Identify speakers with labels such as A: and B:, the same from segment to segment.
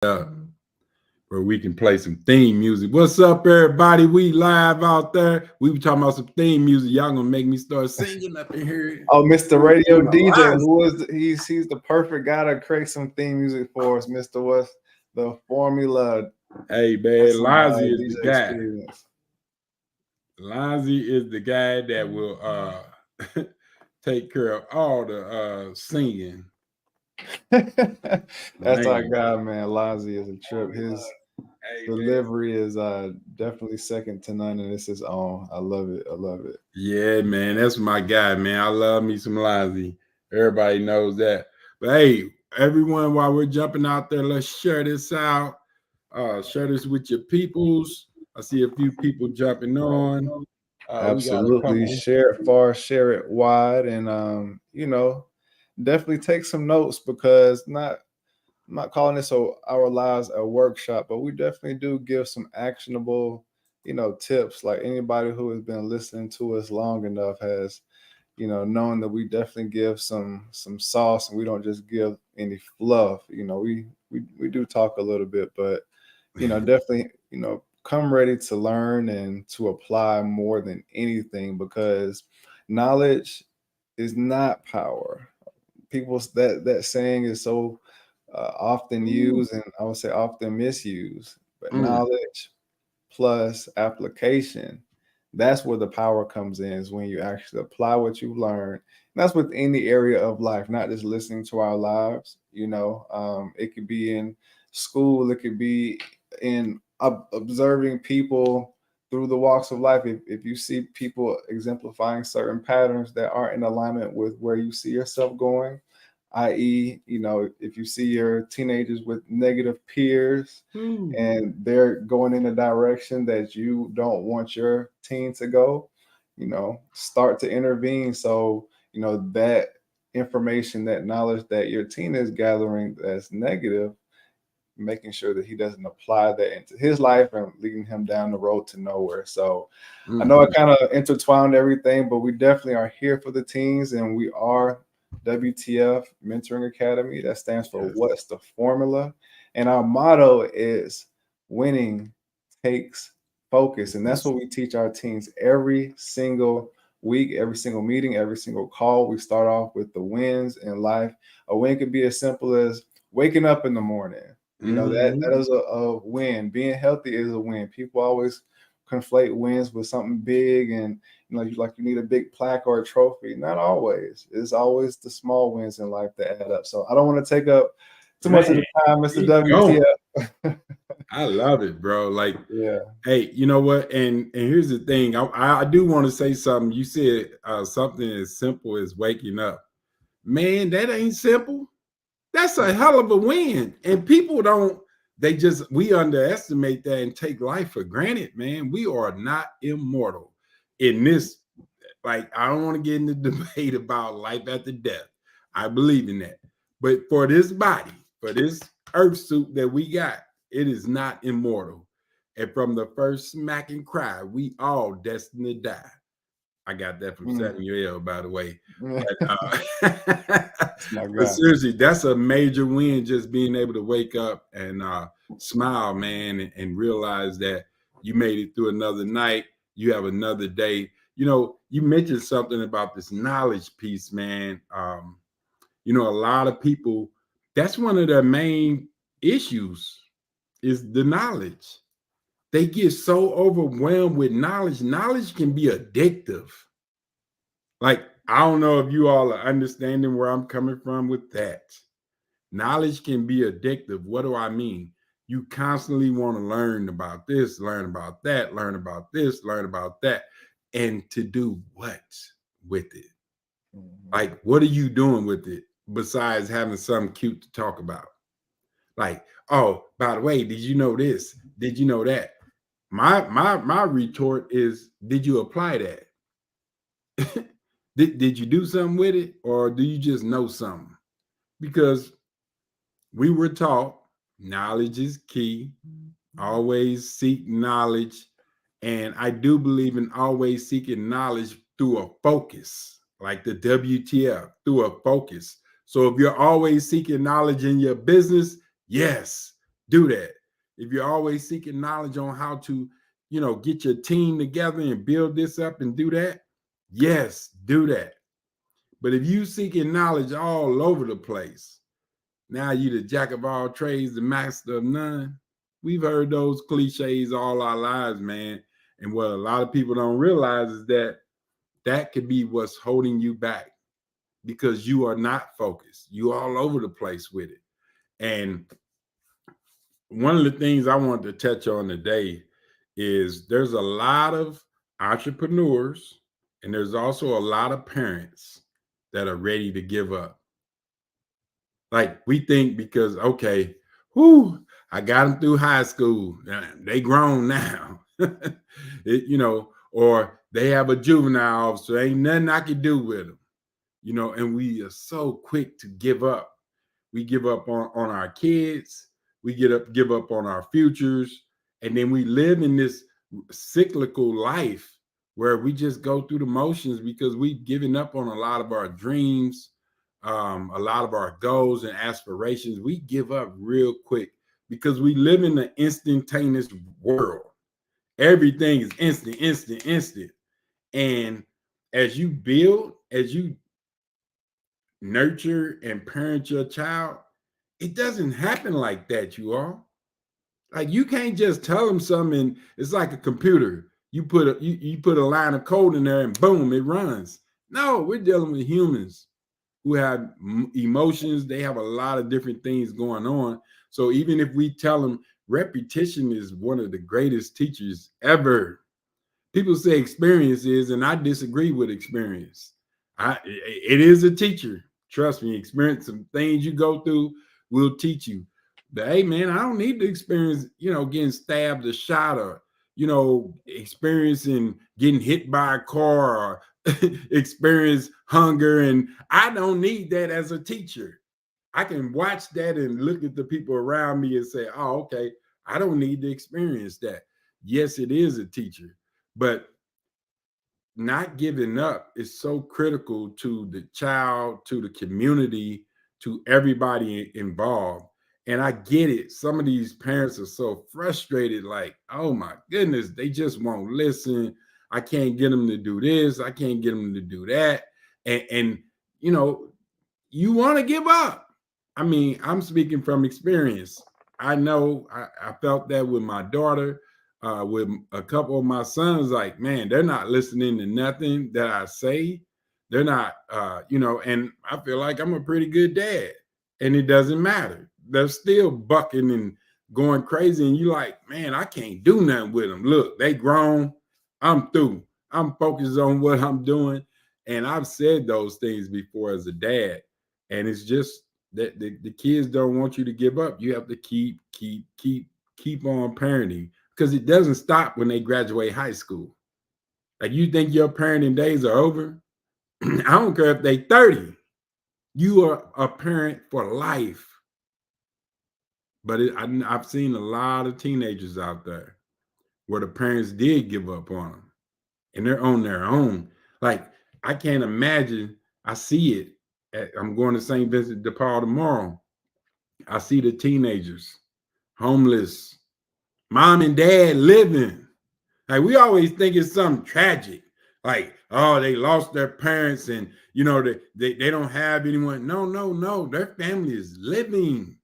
A: where we can play some theme music. What's up, everybody? We live out there. We were talking about some theme music. Y'all gonna make me start singing up in here.
B: Oh, Mr. Radio DJ, who is he's the perfect guy to create some theme music for us, Mr. West. The formula.
A: Hey man, Lonzy is the
B: DJ
A: guy.
B: experience.
A: Lonzy is the guy that will take care of all the singing.
B: That's our guy, man. Lonzy is a trip. His delivery is definitely second to none, and this is on. I love it. I love it.
A: Yeah, man, that's my guy, man. I love me some Lonzy. Everybody knows that. But hey, everyone, while we're jumping out there, let's share this out. Share this with your peoples. I see a few people jumping on.
B: Absolutely. Share it far, share it wide, and definitely take some notes because I'm not calling this our lives a workshop, but we definitely do give some actionable, tips. Like anybody who has been listening to us long enough has, knowing that we definitely give some sauce and we don't just give any fluff. We do talk a little bit, but definitely, come ready to learn and to apply more than anything because knowledge is not power. People's that saying is so often used and I would say often misused. But knowledge plus application, that's where the power comes in, is when you actually apply what you learn. And that's with any area of life, not just listening to our lives. It could be in school, it could be in observing people through the walks of life. If you see people exemplifying certain patterns that aren't in alignment with where you see yourself going, i.e., if you see your teenagers with negative peers and they're going in a direction that you don't want your teen to go, start to intervene. So, that information, that knowledge that your teen is gathering that's negative, making sure that he doesn't apply that into his life and leading him down the road to nowhere. So I know it kind of intertwined everything, but we definitely are here for the teens, and we are WTF Mentoring Academy. That stands for What's the Formula? And our motto is winning takes focus. And that's what we teach our teens every single week, every single meeting, every single call. We start off with the wins in life. A win could be as simple as waking up in the morning. That is a win. Being healthy is a win. People always conflate wins with something big and you need a big plaque or a trophy. Not always. It's always the small wins in life that add up. So I don't want to take up too much of the time, Mr. WTF.
A: I love it, bro. Like,
B: yeah.
A: Hey, you know what? And here's the thing. I do want to say something. You said something as simple as waking up. Man, that ain't simple. That's a hell of a win. And people we underestimate that and take life for granted, man. We are not immortal in this. Like, I don't want to get in the debate about life after death. I believe in that. But for this body, for this earth suit that we got, it is not immortal. And from the first smack and cry, we all destined to die. I got that from Samuel, by the way. But seriously, that's a major win, just being able to wake up and smile, man, and realize that you made it through another night. You have another day. You mentioned something about this knowledge piece, man. A lot of people, that's one of their main issues is the knowledge. They get so overwhelmed with knowledge. Knowledge can be addictive. Like, I don't know if you all are understanding where I'm coming from with that. Knowledge can be addictive. What do I mean? You constantly want to learn about this, learn about that, learn about this, learn about that. And to do what with it? Like, what are you doing with it besides having something cute to talk about? Like, oh, by the way, did you know this? Did you know that? My retort is, did you apply that? did you do something with it, or do you just know something? Because we were taught knowledge is key. Always seek knowledge. And I do believe in always seeking knowledge through a focus, like the WTF, through a focus. So if you're always seeking knowledge in your business, yes, do that. If you're always seeking knowledge on how to, get your team together and build this up and do that, yes, do that. But if you seeking knowledge all over the place, now you the jack of all trades, the master of none. We've heard those cliches all our lives, man. And what a lot of people don't realize is that could be what's holding you back because you are not focused. You all over the place with it. And one of the things I want to touch on today is there's a lot of entrepreneurs and there's also a lot of parents that are ready to give up. Like we think because, okay, I got them through high school. They grown now, or they have a juvenile officer. Ain't nothing I can do with them, and we are so quick to give up. We give up on our kids. We give up on our futures. And then we live in this cyclical life where we just go through the motions because we've given up on a lot of our dreams, a lot of our goals and aspirations. We give up real quick because we live in an instantaneous world. Everything is instant, instant, instant. And as you build, as you nurture and parent your child, it doesn't happen like that, you all. Like you can't just tell them something. It's like a computer. You put a line of code in there and boom, it runs. No, we're dealing with humans who have emotions. They have a lot of different things going on. So even if we tell them repetition is one of the greatest teachers ever, people say experience is, and I disagree with experience. It is a teacher. Trust me, experience, some things you go through will teach you. But hey, man, I don't need to experience, getting stabbed or shot or, experiencing getting hit by a car or experience hunger. And I don't need that as a teacher. I can watch that and look at the people around me and say, oh, okay, I don't need to experience that. Yes, it is a teacher. But not giving up is so critical to the child, to the community, to everybody involved. And I get it. Some of these parents are so frustrated, like, oh my goodness, they just won't listen. I can't get them to do this. I can't get them to do that. And you want to give up. I mean, I'm speaking from experience. I know I felt that with my daughter, with a couple of my sons. Like, man, they're not listening to nothing that I say. They're not, and I feel like I'm a pretty good dad, and it doesn't matter. They're still bucking and going crazy, and you like, man, I can't do nothing with them. Look, they grown. I'm through. I'm focused on what I'm doing, and I've said those things before as a dad, and it's just that the kids don't want you to give up. You have to keep on parenting because it doesn't stop when they graduate high school. Like you think your parenting days are over? I don't care if they 30. You are a parent for life. But I've seen a lot of teenagers out there where the parents did give up on them and they're on their own. Like I can't imagine. I see it. I'm going to St. Vincent de Paul tomorrow. I see the teenagers, homeless, mom and dad living. Like we always think it's something tragic. Like, oh, they lost their parents and they don't have anyone. No. Their family is living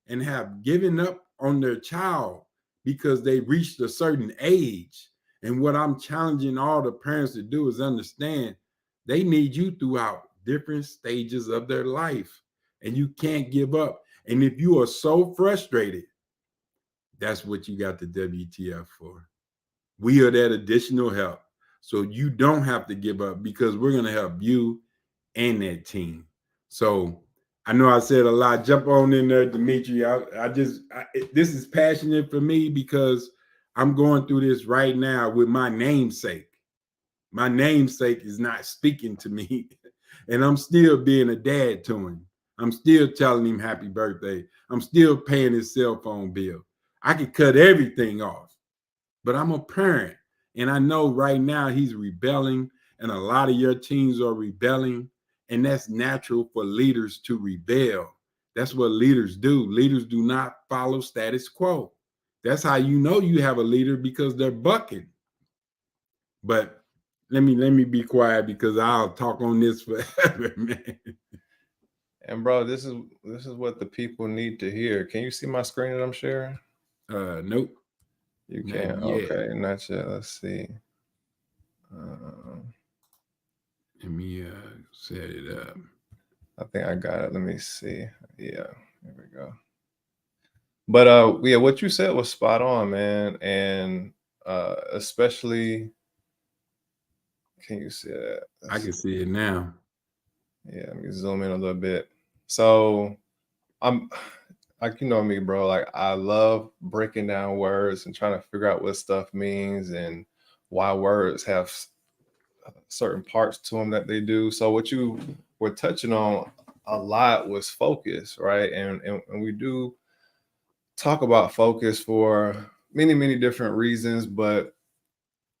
A: and have given up on their child because they reached a certain age. And what I'm challenging all the parents to do is understand they need you throughout different stages of their life. And you can't give up. And if you are so frustrated, that's what you got the WTF for. We are that additional help. So you don't have to give up because we're going to help you and that team. So I know I said a lot. Jump on in there, Dimitri. This is passionate for me because I'm going through this right now with my namesake. My namesake is not speaking to me, and I'm still being a dad to him. I'm still telling him happy birthday. I'm still paying his cell phone bill. I could cut everything off, but I'm a parent, and I know right now he's rebelling, and a lot of your teens are rebelling, and that's natural for leaders to rebel. That's what leaders do. Leaders do not follow status quo. That's how you know you have a leader, because they're bucking. But let me be quiet, because I'll talk on this forever, man.
B: And bro, this is what the people need to hear. Can you see my screen that I'm sharing?
A: Nope,
B: You
A: not
B: can.
A: yet.
B: Okay, not yet. Let's see. Um,
A: Let me set it up.
B: I think I got it. Let me see. Yeah, here we go. But yeah, what you said was spot on, man. And especially, can you see that?
A: I
B: Let's
A: can
B: see.
A: see it now.
B: Yeah, let me zoom in a little bit. So I'm like, you know me, bro. Like, I love breaking down words and trying to figure out what stuff means and why words have certain parts to them that they do. So what you were touching on a lot was focus, right? And we do talk about focus for many, many different reasons, but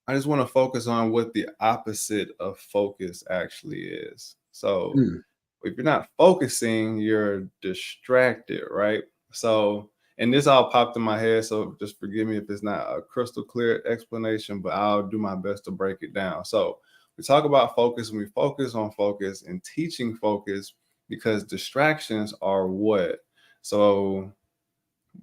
B: I just want to focus on what the opposite of focus actually is. So
A: Mm,
B: if you're not focusing, you're distracted, right? So, and this all popped in my head, so just forgive me if it's not a crystal clear explanation, but I'll do my best to break it down. So, we talk about focus and we focus on focus and teaching focus because distractions are what? So,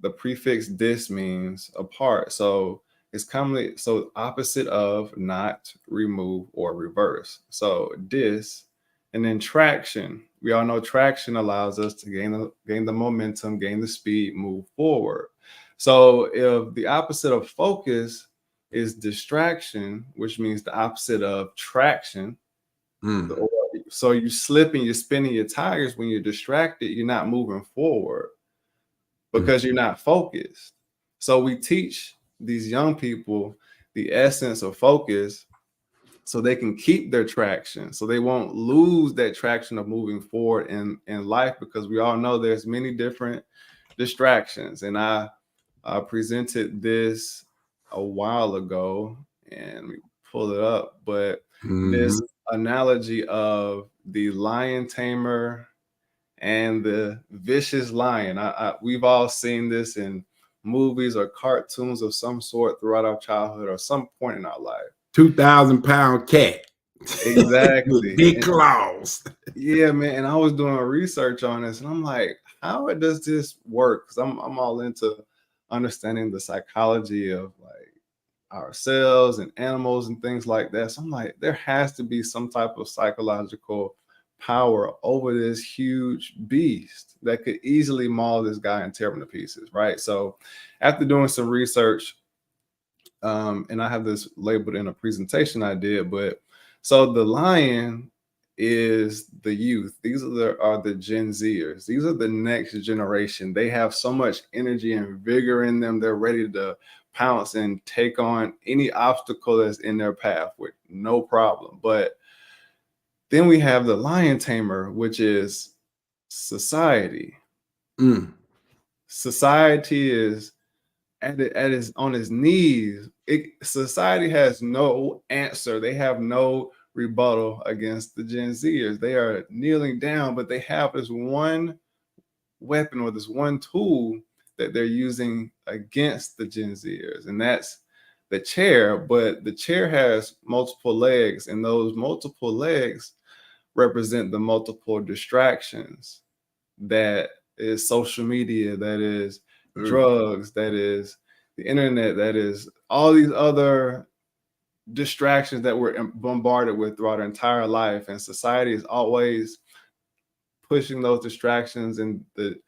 B: the prefix dis means apart. So it's commonly so opposite of not, remove, or reverse. So dis, and then traction. We all know traction allows us to gain the momentum, gain the speed, move forward. So if the opposite of focus is distraction, which means the opposite of traction,
A: mm,
B: so you slip and you're spinning your tires when you're distracted, you're not moving forward
A: mm,
B: because you're not focused. So we teach these young people the essence of focus so they can keep their traction, so they won't lose that traction of moving forward in life, because we all know there's many different distractions. And I presented this a while ago, and we pull it up, but this
A: mm-hmm.
B: analogy of the lion tamer and the vicious lion. We've all seen this in movies or cartoons of some sort throughout our childhood or some point in our life.
A: 2,000-pound cat with
B: Exactly.
A: big
B: And
A: claws.
B: yeah, man. And I was doing research on this, and I'm like, how does this work? Because I'm all into understanding the psychology of like ourselves and animals and things like that. So I'm like, there has to be some type of psychological power over this huge beast that could easily maul this guy and tear him to pieces, right? So after doing some research, and I have this labeled in a presentation I did, but so the lion is the youth. These are the Gen Zers. These are the next generation. They have so much energy and vigor in them. They're ready to pounce and take on any obstacle that's in their path with no problem. But then we have the lion tamer, which is society.
A: Mm,
B: Society is at his on his knees. Society has no answer. They have no rebuttal against the Gen Zers. They are kneeling down, but they have this one weapon or this one tool that they're using against the Gen Zers, and that's the chair. But the chair has multiple legs, and those multiple legs represent the multiple distractions that is social media, that is
A: mm,
B: drugs, that is the internet, that is all these other distractions that we're bombarded with throughout our entire life. And society is always pushing those distractions in the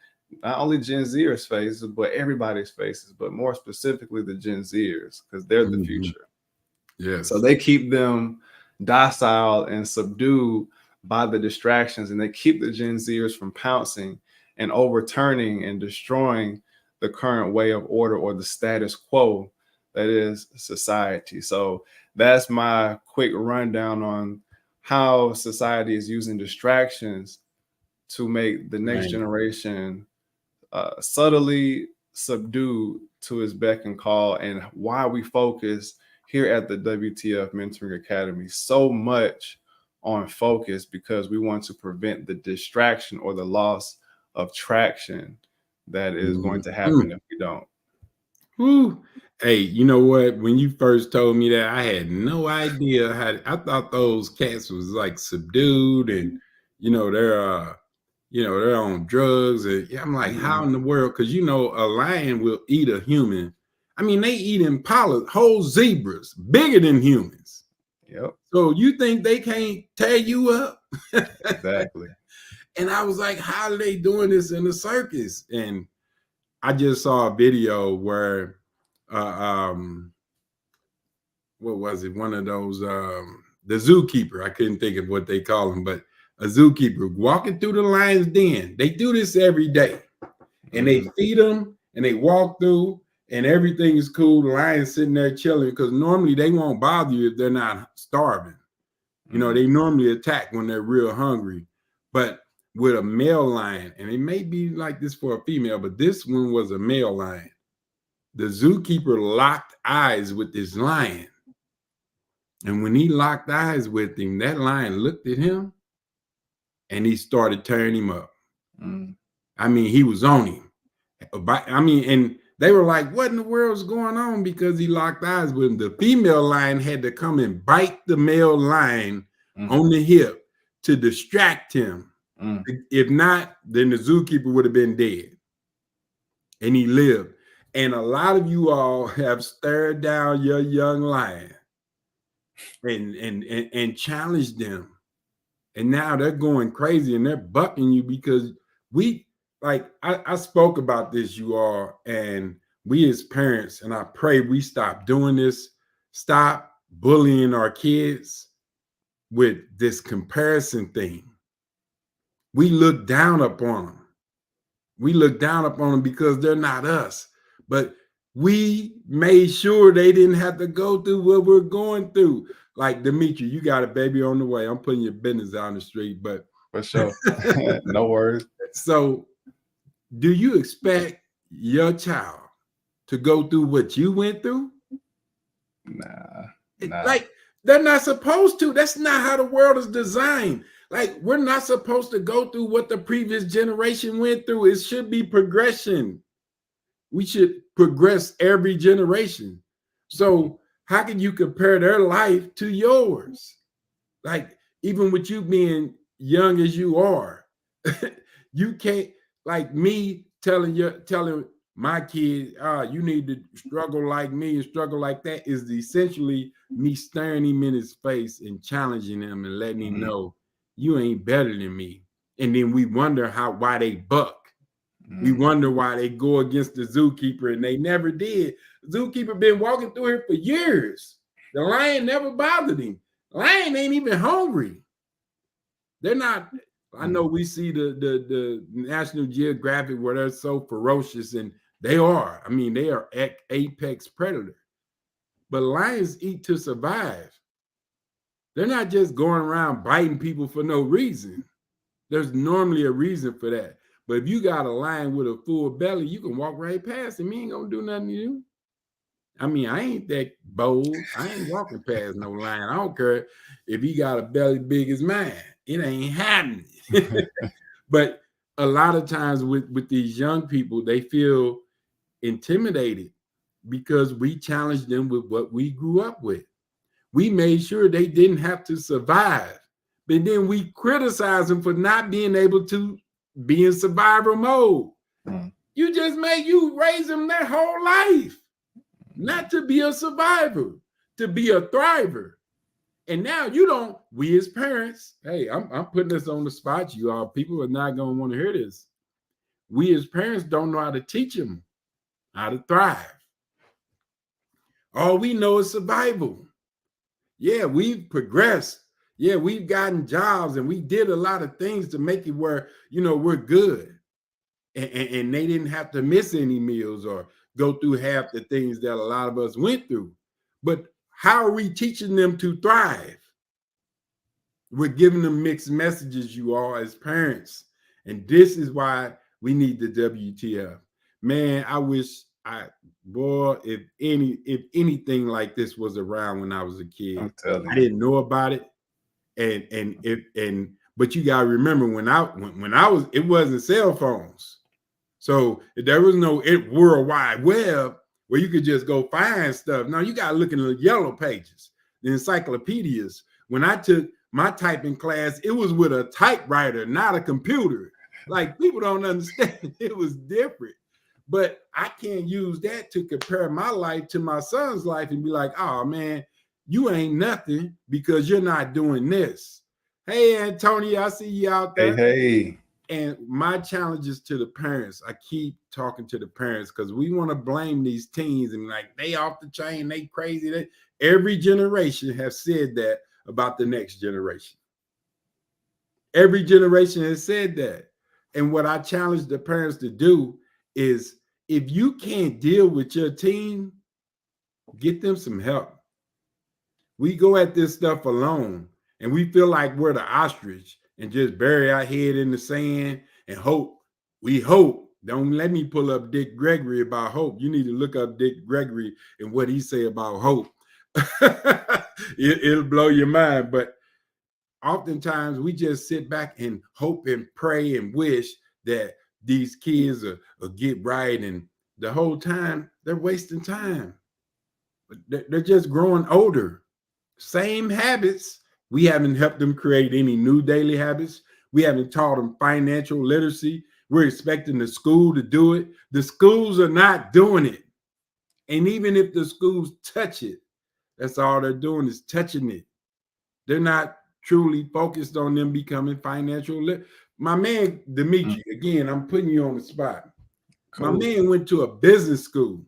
B: not only Gen Zers' faces, but everybody's faces, but more specifically the Gen Zers, because they're the
A: mhm.
B: future. So
A: Yes.
B: they keep them docile and subdued by the distractions, and they keep the Gen Zers from pouncing and overturning and destroying the current way of order or the status quo that is society. So that's my quick rundown on how society is using distractions to make the next
A: Man.
B: generation subtly subdued to his beck and call, and why we focus here at the WTF Mentoring Academy so much on focus, because we want to prevent the distraction or the loss of traction that is going to
A: Mm.
B: happen if we don't.
A: Woo. Hey, you know what? When you first told me that, I had no idea how. I thought those cats was like subdued, and you know they're on drugs, and yeah, I'm like, how
B: Mhm.
A: in the world? Because a lion will eat a human. I mean, they eat impala, whole zebras, bigger than humans.
B: Yep,
A: So you think they can't tear you up?
B: exactly.
A: And I was like, how are they doing this in the circus? And I just saw a video where uh, um what was it? One of those the zookeeper. I couldn't think of what they call him, but a zookeeper walking through the lion's den. They do this every day, and they
B: Mhm.
A: feed them, and they walk through, and everything is cool. The lion's sitting there chilling because normally they won't bother you if they're not starving.
B: Mhm.
A: They normally attack when they're real hungry, but with a male lion, and it may be like this for a female, but this one was a male lion. The zookeeper locked eyes with this lion. And when he locked eyes with him, that lion looked at him and he started tearing him up.
B: Mm.
A: I mean, he was on him. I mean, and they were like, what in the world's going on? Because he locked eyes with him. The female lion had to come and bite the male lion
B: Mm.
A: on the hip to distract him.
B: Mm.
A: If not, then the zookeeper would have been dead. And he lived. And a lot of you all have stared down your young lion and challenged them. And now they're going crazy and they're bucking you because I spoke about this, you all, and we as parents, and I pray we stop doing this, stop bullying our kids with this comparison thing. We look down upon them. We look down upon them because they're not us. But we made sure they didn't have to go through what we're going through. Like Dimitri, you got a baby on the way. I'm putting your business on the street, but
B: For sure. No worries.
A: so do you expect your child to go through what you went through?
B: Nah, nah.
A: Like they're not supposed to. That's not how the world is designed. Like we're not supposed to go through what the previous generation went through. It should be progression. We should progress every generation. So how can you compare their life to yours? Like even with you being young as you are, you can't like me telling my kid, you need to struggle like me and struggle like that is essentially me staring him in his face and challenging him and letting him
B: Mhm.
A: know you ain't better than me. And then we wonder why they buck. We
B: Mhm.
A: wonder why they go against the zookeeper and they never did. Zookeeper been walking through here for years. The lion never bothered him. Lion ain't even hungry. They're not. I
B: Mhm.
A: know we see the National Geographic where they're so ferocious, and they are. I mean, they are apex predator. But lions eat to survive. They're not just going around biting people for no reason. There's normally a reason for that. But if you got a lion with a full belly, you can walk right past him. He ain't gonna do nothing to you. I mean, I ain't that bold. I ain't walking past no lion. I don't care if he got a belly big as mine. It ain't happening. But a lot of times with these young people, they feel intimidated because we challenge them with what we grew up with. We made sure they didn't have to survive, but then we criticize them for not being able to be in survival mode.
B: Mhm.
A: You raise them their whole life not to be a survivor, to be a thriver. And now you don't, we as parents, hey, I'm putting this on the spot, you all. People are not going to want to hear this. We as parents don't know how to teach them how to thrive. All we know is survival. Yeah, we've progressed. Yeah, we've gotten jobs and we did a lot of things to make it where, we're good. And they didn't have to miss any meals or go through half the things that a lot of us went through. But how are we teaching them to thrive? We're giving them mixed messages, you all, as parents. And this is why we need the WTF. Man, I wish if anything like this was around when I was a kid,
B: I'm telling
A: I
B: you.
A: didn't know about it. And But you got to remember when I was, it wasn't cell phones. So there was no World Wide Web where you could just go find stuff. Now you got to look in the yellow pages, the encyclopedias. When I took my typing class, it was with a typewriter, not a computer. Like people don't understand. It was different. But I can't use that to compare my life to my son's life and be like, oh man, you ain't nothing because you're not doing this. Hey, Antonio, I see you out there.
B: Hey.
A: And my challenges to the parents, I keep talking to the parents because we want to blame these teens and like they off the chain, they crazy. Every generation has said that about the next generation. Every generation has said that. And what I challenge the parents to do is if you can't deal with your teen, get them some help. We go at this stuff alone and we feel like we're the ostrich and just bury our head in the sand and hope. We hope. Don't let me pull up Dick Gregory about hope. You need to look up Dick Gregory and what he say about hope. It'll blow your mind. But oftentimes we just sit back and hope and pray and wish that these kids will get right. And the whole time they're wasting time. They're just growing older. Same habits. We haven't helped them create any new daily habits. We haven't taught them financial literacy. We're expecting the school to do it. The schools are not doing it. And even if the schools touch it, that's all they're doing is touching it. They're not truly focused on them becoming financial literate. My man, Dimitri, again, I'm putting you on the spot. Cool. My man went to a business school.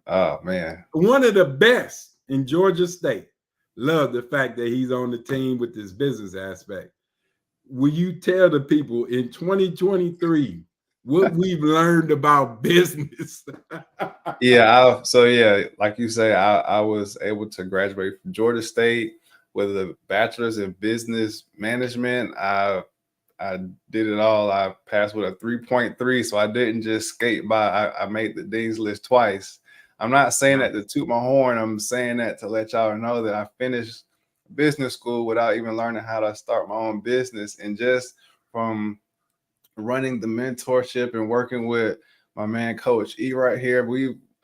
B: Oh, man.
A: One of the best in Georgia State. Love the fact that he's on the team with this business aspect. Will you tell the people in 2023 what we've learned about business?
B: Yeah, like you say, I was able to graduate from Georgia State with a bachelor's in business management. I did it all. I passed with a 3.3, so I didn't just skate by. I made the Dean's List twice. I'm not saying that to toot my horn. I'm saying that to let y'all know that I finished business school without even learning how to start my own business. And just from running the mentorship and working with my man, Coach E right here,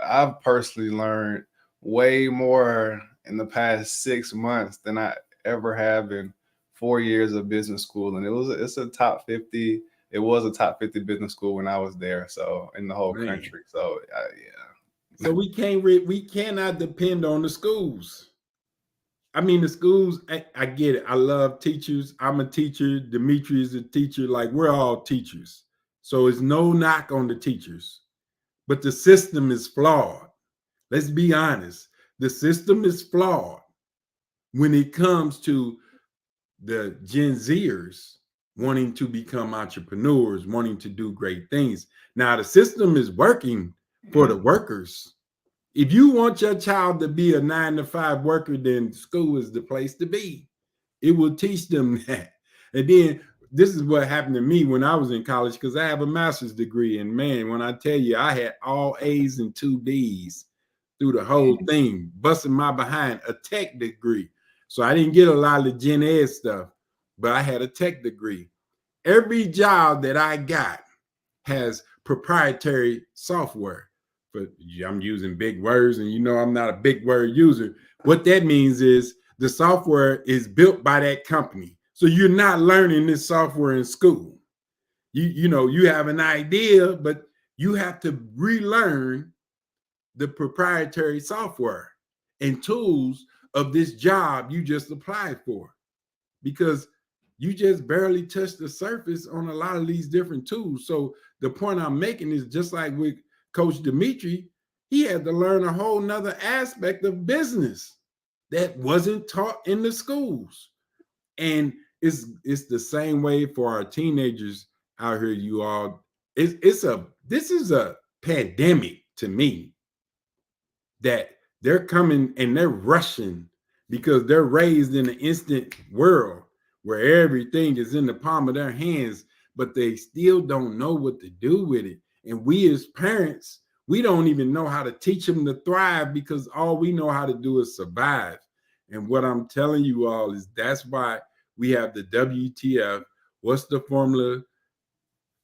B: I've personally learned way more in the past 6 months than I ever have in 4 years of business school. And it's a top 50. It was a top 50 business school when I was there. So in the whole country. So yeah.
A: So we cannot depend on the schools. I mean, the schools, I get it. I love teachers. I'm a teacher. Dimitri is a teacher. Like, we're all teachers. So it's no knock on the teachers. But the system is flawed. Let's be honest. The system is flawed when it comes to the Gen Zers wanting to become entrepreneurs, wanting to do great things. Now, the system is working for the workers. If you want your child to be a 9-to-5 worker, then school is the place to be. It will teach them that. And then this is what happened to me when I was in college, because I have a master's degree. And man, when I tell you, I had all A's and 2 B's through the whole thing, busting my behind, a tech degree. So I didn't get a lot of the Gen Ed stuff, but I had a tech degree. Every job that I got has proprietary software. But I'm using big words, and you know I'm not a big word user. What that means is the software is built by that company. So you're not learning this software in school. You know, you have an idea, but you have to relearn the proprietary software and tools of this job you just applied for, because you just barely touched the surface on a lot of these different tools. So the point I'm making is just like with Coach Dimitri, he had to learn a whole nother aspect of business that wasn't taught in the schools. And it's the same way for our teenagers out here, you all. This is a pandemic to me, that they're coming and they're rushing because they're raised in an instant world where everything is in the palm of their hands, but they still don't know what to do with it. And we as parents, we don't even know how to teach them to thrive, because all we know how to do is survive. And what I'm telling you all is that's why we have the WTF, What's the formula?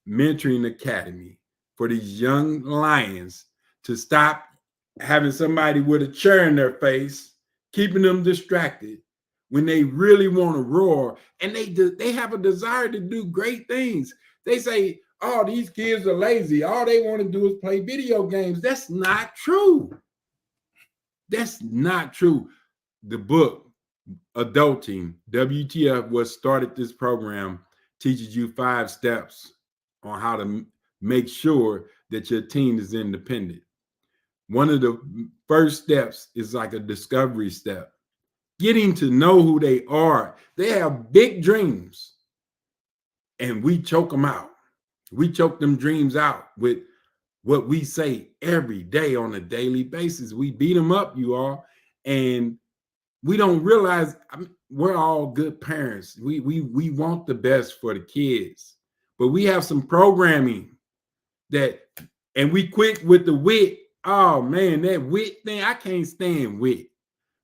A: Mentoring Academy for these young lions to stop having somebody with a chair in their face, keeping them distracted when they really want to roar, and they have a desire to do great things. They say, "Oh, these kids are lazy. All they want to do is play video games." That's not true. That's not true. The book Adulting, WTF, what started this program, teaches you 5 steps on how to make sure that your teen is independent. One of the first steps is like a discovery step, getting to know who they are. They have big dreams, and we choke them out. We choke them dreams out with what we say every day on a daily basis. We beat them up, you all, and we don't realize, I mean, we're all good parents. We want the best for the kids, but we have some programming that, and we quit with the wit. Oh man, that wit thing, I can't stand wit,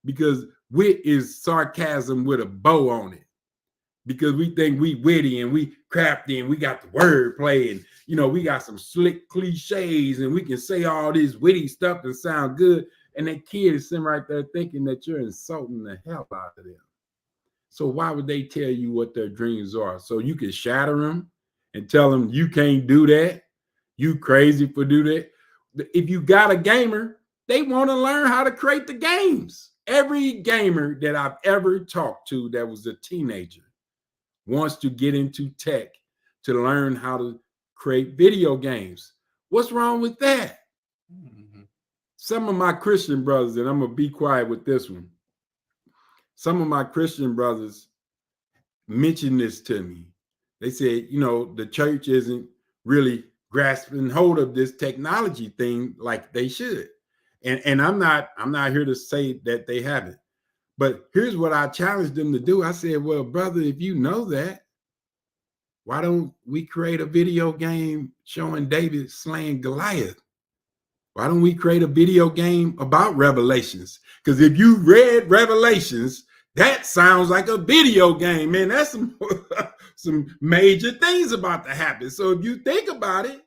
A: because wit is sarcasm with a bow on it. Because we think we witty and we crafty and we got the word play, and we got some slick cliches and we can say all this witty stuff and sound good. And that kid is sitting right there thinking that you're insulting the hell out of them. So why would they tell you what their dreams are? So you can shatter them and tell them you can't do that. You crazy for do that. If you got a gamer, they want to learn how to create the games. Every gamer that I've ever talked to that was a teenager wants to get into tech to learn how to create video games. What's wrong with that? Some of my Christian brothers, and I'm going to be quiet with this one. Some of my Christian brothers mentioned this to me. They said, the church isn't really grasping hold of this technology thing like they should. And I'm not here to say that they haven't. But here's what I challenged them to do. I said, well, brother, if you know that, why don't we create a video game showing David slaying Goliath? Why don't we create a video game about Revelations? Because if you read Revelations, that sounds like a video game, man. That's some major things about to happen. So if you think about it,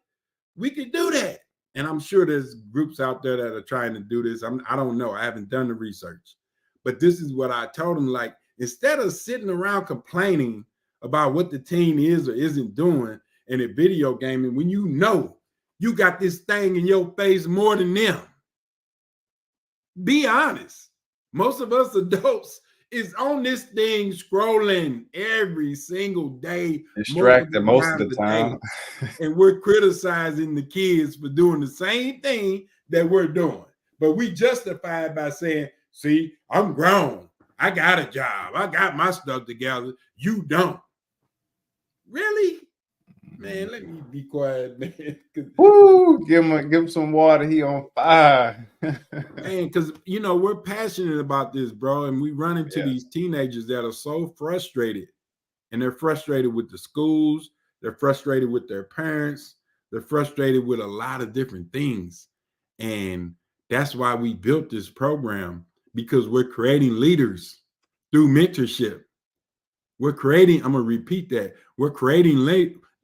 A: we could do that. And I'm sure there's groups out there that are trying to do this. I don't know. I haven't done the research. But this is what I told them. Like, instead of sitting around complaining about what the teen is or isn't doing in a video game, and when you got this thing in your face more than them. Be honest. Most of us adults is on this thing scrolling every single day.
B: Distracted most of the time.
A: And we're criticizing the kids for doing the same thing that we're doing. But we justify it by saying, see, I'm grown. I got a job. I got my stuff together. You don't. Really? Man, let me be quiet, man.
B: Woo, give him some water. He on fire.
A: Man, because we're passionate about this, bro. And we run into these teenagers that are so frustrated. And they're frustrated with the schools, they're frustrated with their parents, they're frustrated with a lot of different things. And that's why we built this program, because we're creating leaders through mentorship. I'm gonna repeat that. We're creating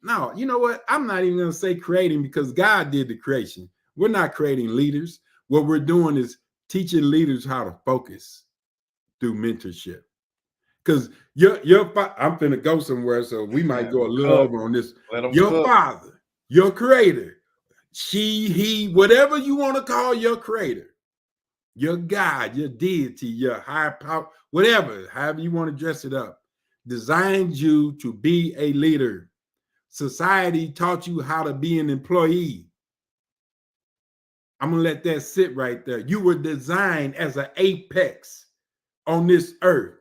A: No, you know what? I'm not even going to say creating, because God did the creation. We're not creating leaders. What we're doing is teaching leaders how to focus through mentorship. Because I'm finna go somewhere, so we might go a little over on this. Your father, your creator, she, he, whatever you want to call your creator, your God, your deity, your higher power, whatever, however you want to dress it up, designed you to be a leader. Society taught you how to be an employee. I'm going to let that sit right there. You were designed as an apex on this earth.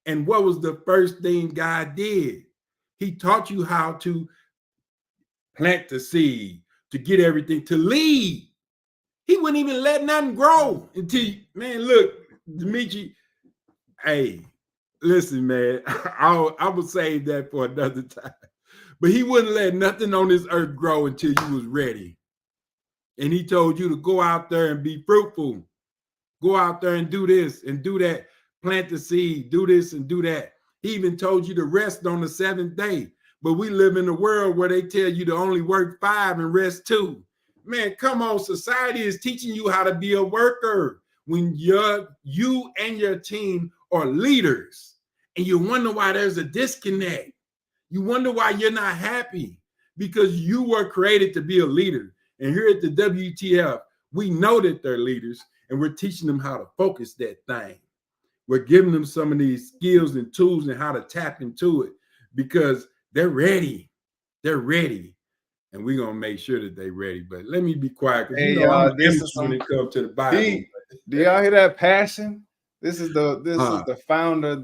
A: And what was the first thing God did? He taught you how to plant the seed, to get everything, to lead. He wouldn't even let nothing grow until, man, look, Dimitri, hey, listen, man, I will save that for another time. But he wouldn't let nothing on this earth grow until you was ready. And he told you to go out there and be fruitful. Go out there and do this and do that. Plant the seed, do this and do that. He even told you to rest on the 7th day. But we live in a world where they tell you to only work 5 and rest 2. Man, come on. Society is teaching you how to be a worker when you and your team are leaders. And you wonder why there's a disconnect. You wonder why you're not happy, because you were created to be a leader. And here at the WTF, we know that they're leaders, and we're teaching them how to focus that thing. We're giving them some of these skills and tools and how to tap into it, because they're ready. They're ready. And we're going to make sure that they're ready. But let me be quiet, because,
B: Hey,
A: I'm
B: y'all,
A: an
B: this
A: amateur
B: is some
A: when it comes to the Bible.
B: do y'all hear that passion? This is the founder,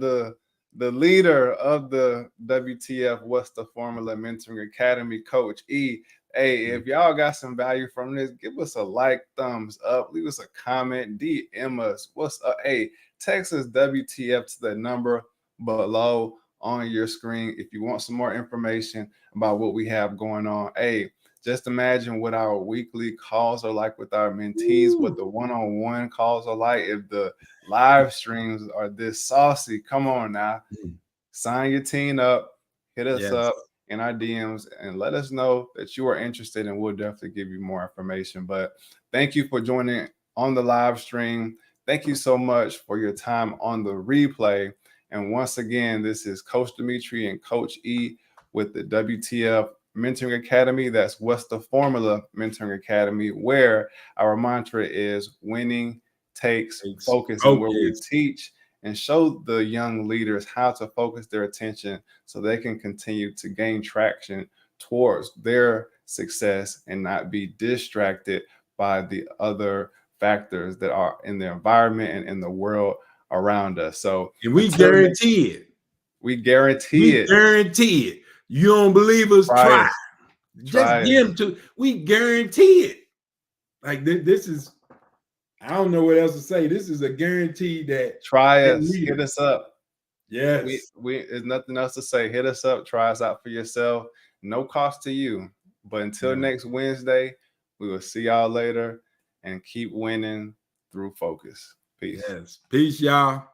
B: the leader of the WTF What's the Formula Mentoring Academy, Coach E. Hey, if y'all got some value from this, give us a like, thumbs up, leave us a comment, DM us. What's up? Hey, text us WTF to the number below on your screen if you want some more information about what we have going on. Hey, just imagine what our weekly calls are like with our mentees, what the one-on-one calls are like. If the live streams are this saucy, come on now. Sign your team up, hit us up in our DMs, and let us know that you are interested, and we'll definitely give you more information. But thank you for joining on the live stream. Thank you so much for your time on the replay. And once again, this is Coach Dimitri and Coach E with the WTF Mentoring Academy. That's What's the Formula Mentoring Academy, where our mantra is winning takes focus, and where we teach and show the young leaders how to focus their attention so they can continue to gain traction towards their success and not be distracted by the other factors that are in the environment and in the world around us. So,
A: and we guarantee it.
B: We guarantee it.
A: Guarantee it. You don't believe us? Try. Just get them to. We guarantee it. Like this is, I don't know what else to say. This is a guarantee that
B: try us, hit us up.
A: Yes.
B: We there's nothing else to say. Hit us up, try us out for yourself. No cost to you. But until next Wednesday, we will see y'all later, and keep winning through focus. Peace.
A: Yes. Peace, y'all.